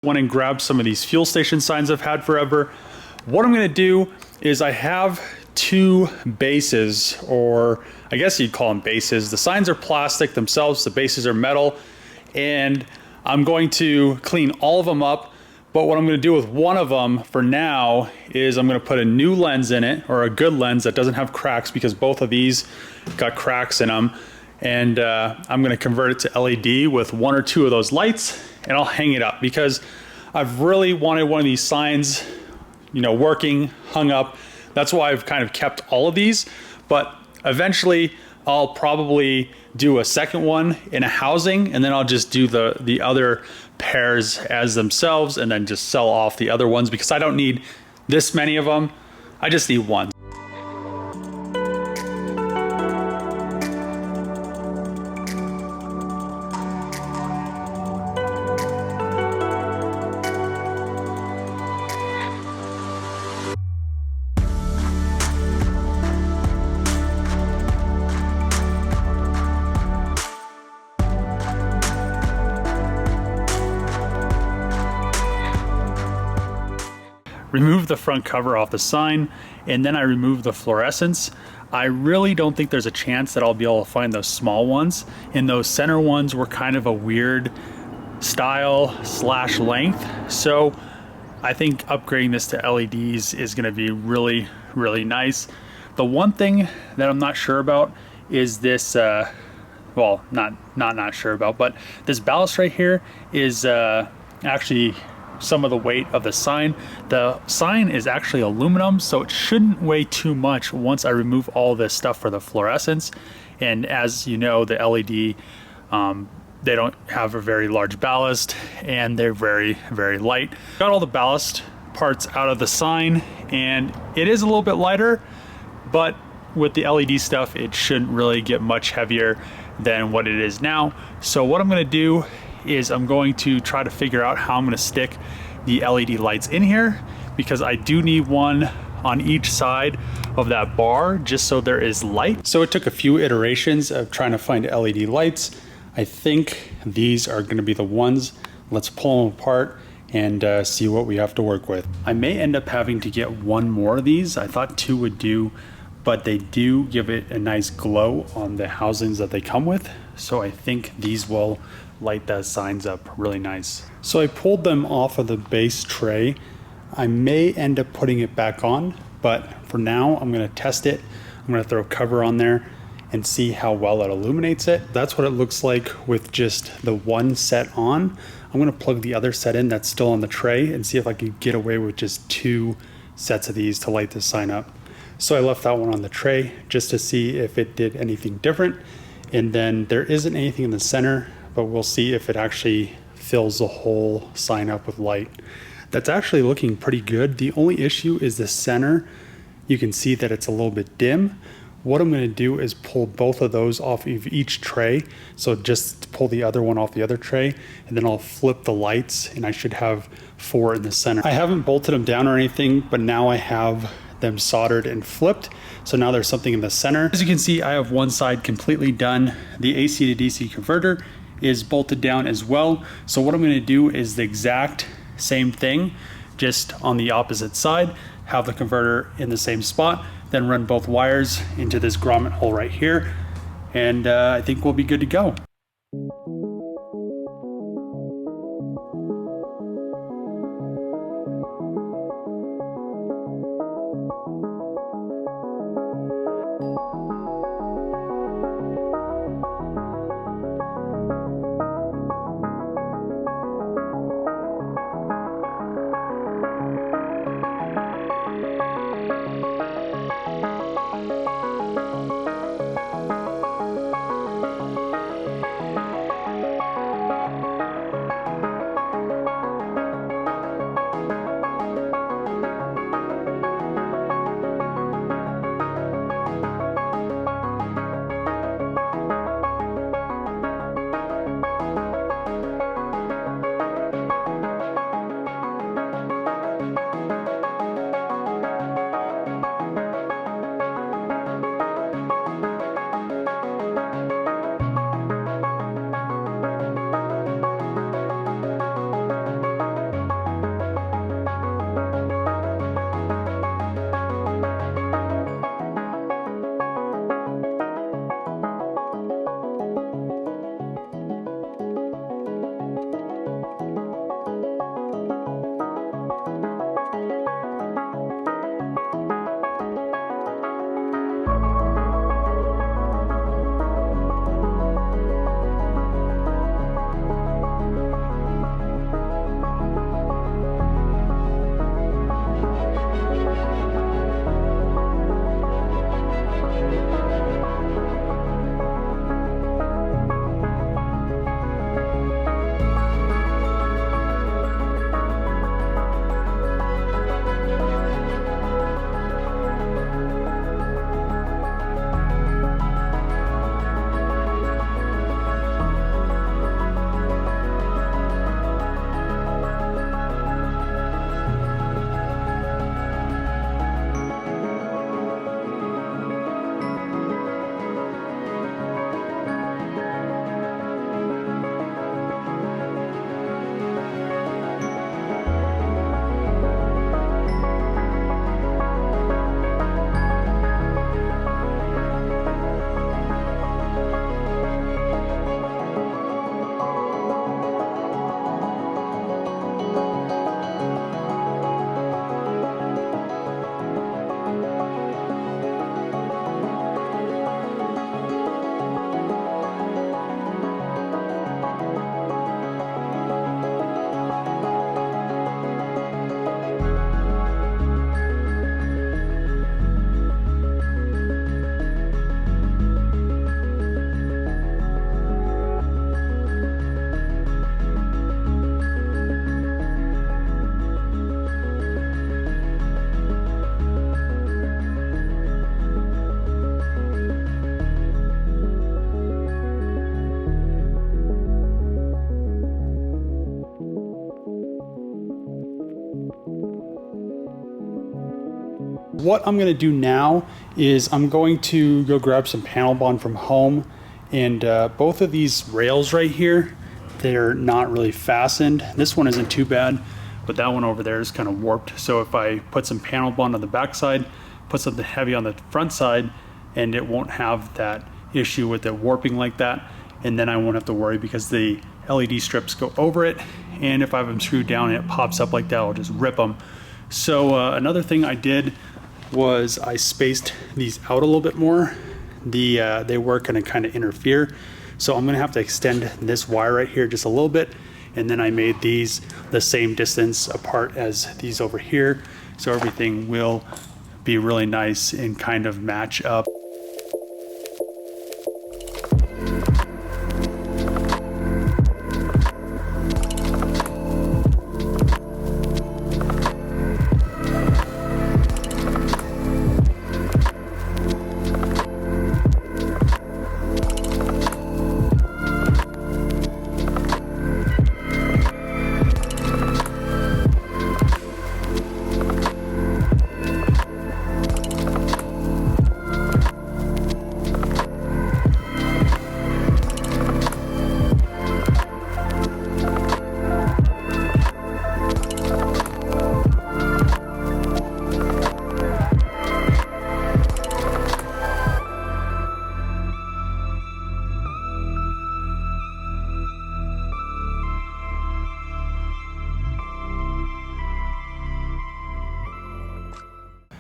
Went and grabbed some of these fuel station signs I've had forever. What I'm going to do is I have two bases, or I guess you'd call them bases. The signs are plastic themselves, the bases are metal, and I'm going to clean all of them up. But what I'm going to do with one of them for now is I'm going to put a new lens in it, or a good lens that doesn't have cracks, because both of these got cracks in them. And I'm going to convert it to LED with one or two of those lights, and I'll hang it up because I've really wanted one of these signs, you know, working, hung up. That's why I've kind of kept all of these, but eventually I'll probably do a second one in a housing, and then I'll just do the other pairs as themselves and then just sell off the other ones because I don't need this many of them. I just need one. Remove the front cover off the sign, and then I remove the fluorescence. I really don't think there's a chance that I'll be able to find those small ones, and those center ones were kind of a weird style / length. So I think upgrading this to LEDs is going to be really, really nice. The one thing that I'm not sure about is this, well, not sure about, but this ballast right here is actually some of the weight of the sign. The sign is actually aluminum, so it shouldn't weigh too much once I remove all this stuff for the fluorescence. And as you know, the LED, they don't have a very large ballast, and they're very, very light. Got all the ballast parts out of the sign, and it is a little bit lighter, but with the LED stuff, it shouldn't really get much heavier than what it is now. So what I'm going to do is I'm going to try to figure out how I'm going to stick the LED lights in here, because I do need one on each side of that bar just so there is light. So it took a few iterations of trying to find LED lights. I think these are going to be the ones. Let's pull them apart and see what we have to work with. I may end up having to get one more of these. I thought two would do, but they do give it a nice glow on the housings that they come with. So I think these will light the signs up really nice. So I pulled them off of the base tray. I may end up putting it back on, but for now I'm going to test it. I'm going to throw a cover on there and see how well it illuminates it. That's what it looks like with just the one set on. I'm going to plug the other set in that's still on the tray and see if I can get away with just two sets of these to light the sign up. So I left that one on the tray just to see if it did anything different. And then there isn't anything in the center, but we'll see if it actually fills the whole sign up with light. That's actually looking pretty good. The only issue is the center. You can see that it's a little bit dim. What I'm going to do is pull both of those off of each tray. So just pull the other one off the other tray, and then I'll flip the lights, and I should have 4 in the center. I haven't bolted them down or anything, but now I have them soldered and flipped. So now there's something in the center. As you can see, I have one side completely done. The AC to DC converter is bolted down as well. So what I'm going to do is the exact same thing, just on the opposite side, have the converter in the same spot, then run both wires into this grommet hole right here, and I think we'll be good to go. What I'm gonna do now is I'm going to go grab some panel bond from home, and both of these rails right here, they're not really fastened. This one isn't too bad, but that one over there is kind of warped. So if I put some panel bond on the back side, put something heavy on the front side, and it won't have that issue with it warping like that, and then I won't have to worry because the LED strips go over it, and if I have them screwed down and it pops up like that, I'll just rip them. So another thing I did was I spaced these out a little bit more. They were gonna kind of interfere, so I'm gonna have to extend this wire right here just a little bit, and then I made these the same distance apart as these over here, so everything will be really nice and kind of match up.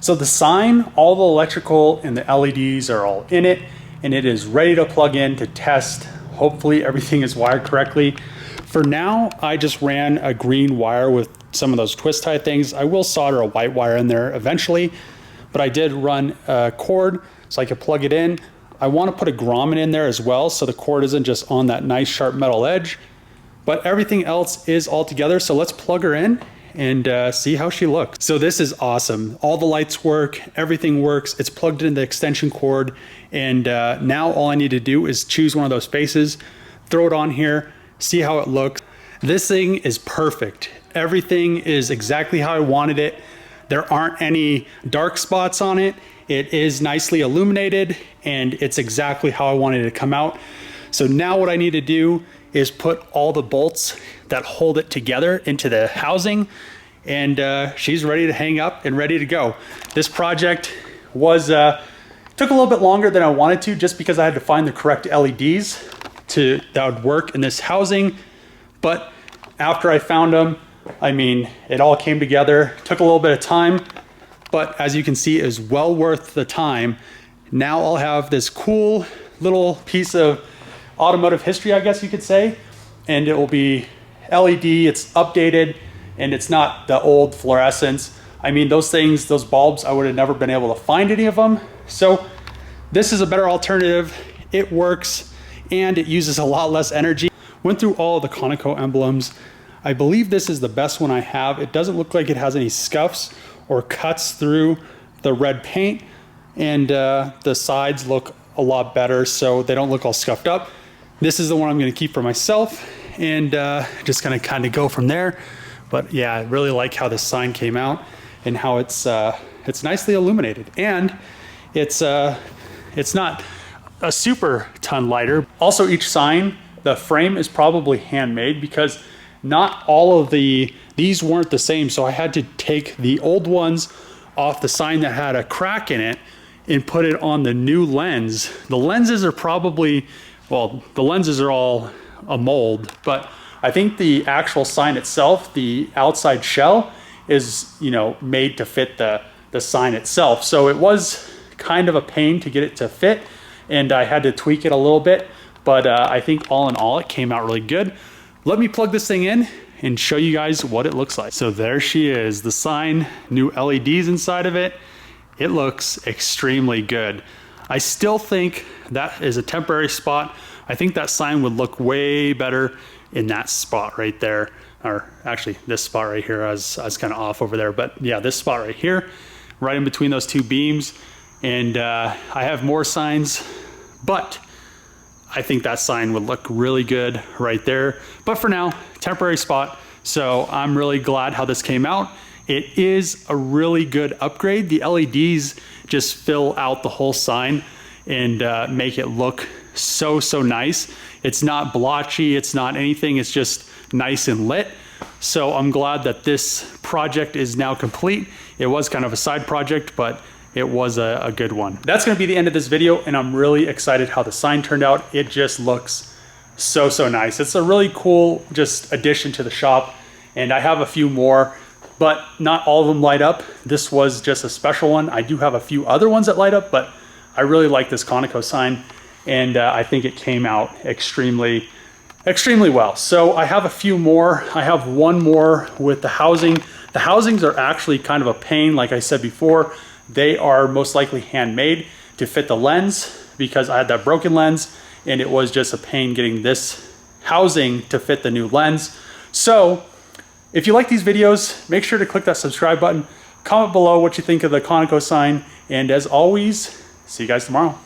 So the sign, all the electrical and the LEDs are all in it, and it is ready to plug in to test. Hopefully everything is wired correctly. For now, I just ran a green wire with some of those twist tie things. I will solder a white wire in there eventually, but I did run a cord so I could plug it in. I want to put a grommet in there as well, so the cord isn't just on that nice sharp metal edge, but everything else is all together. So let's plug her in and see how she looks. So this is awesome. All the lights work, everything works. It's plugged into the extension cord, and now all I need to do is choose one of those faces, throw it on here, see how it looks. This thing is perfect. Everything is exactly how I wanted it. There aren't any dark spots on it. It is nicely illuminated, and it's exactly how I wanted it to come out. So now what I need to do is put all the bolts that hold it together into the housing, and she's ready to hang up and ready to go. This project was took a little bit longer than I wanted to, just because I had to find the correct LEDs that would work in this housing. But after I found them, I mean, it all came together. Took a little bit of time, but as you can see, it is well worth the time. Now I'll have this cool little piece of automotive history, I guess you could say, and it will be LED, it's updated, and it's not the old fluorescence. I mean, those things, those bulbs, I would have never been able to find any of them. So this is a better alternative. It works, and it uses a lot less energy. Went through all of the CONOCO emblems. I believe this is the best one I have. It doesn't look like it has any scuffs or cuts through the red paint, and the sides look a lot better, so they don't look all scuffed up. This is the one I'm going to keep for myself, and just gonna kind of go from there. But yeah, I really like how this sign came out and how it's nicely illuminated, and it's not a super ton lighter. Also, each sign, the frame is probably handmade, because not all of these weren't the same. So I had to take the old ones off the sign that had a crack in it and put it on the new lens. The lenses are probably, well, the lenses are all a mold, but I think the actual sign itself, the outside shell, is, you know, made to fit the sign itself. So it was kind of a pain to get it to fit, and I had to tweak it a little bit, but I think all in all, it came out really good. Let me plug this thing in and show you guys what it looks like. So there she is, the sign, new LEDs inside of it. It looks extremely good. I still think that is a temporary spot. I think that sign would look way better in that spot right there, or actually this spot right here. I was kind of off over there, but yeah, this spot right here, right in between those two beams. And I have more signs, but I think that sign would look really good right there. But for now, temporary spot. So I'm really glad how this came out, It is a really good upgrade. The LEDs just fill out the whole sign and make it look so nice. It's not blotchy, it's not anything, it's just nice and lit. So I'm glad that this project is now complete. It was kind of a side project, but it was a good one. That's gonna be the end of this video, and I'm really excited how the sign turned out. It just looks so nice. It's a really cool just addition to the shop, and I have a few more, but not all of them light up. This was just a special one. I do have a few other ones that light up, but I really like this CONOCO sign, and I think it came out extremely well. So I have a few more. I have one more with the housing. The housings are actually kind of a pain. Like I said before, they are most likely handmade to fit the lens because I had that broken lens, and it was just a pain getting this housing to fit the new lens. So if you like these videos, make sure to click that subscribe button, comment below what you think of the CONOCO sign, and as always, see you guys tomorrow.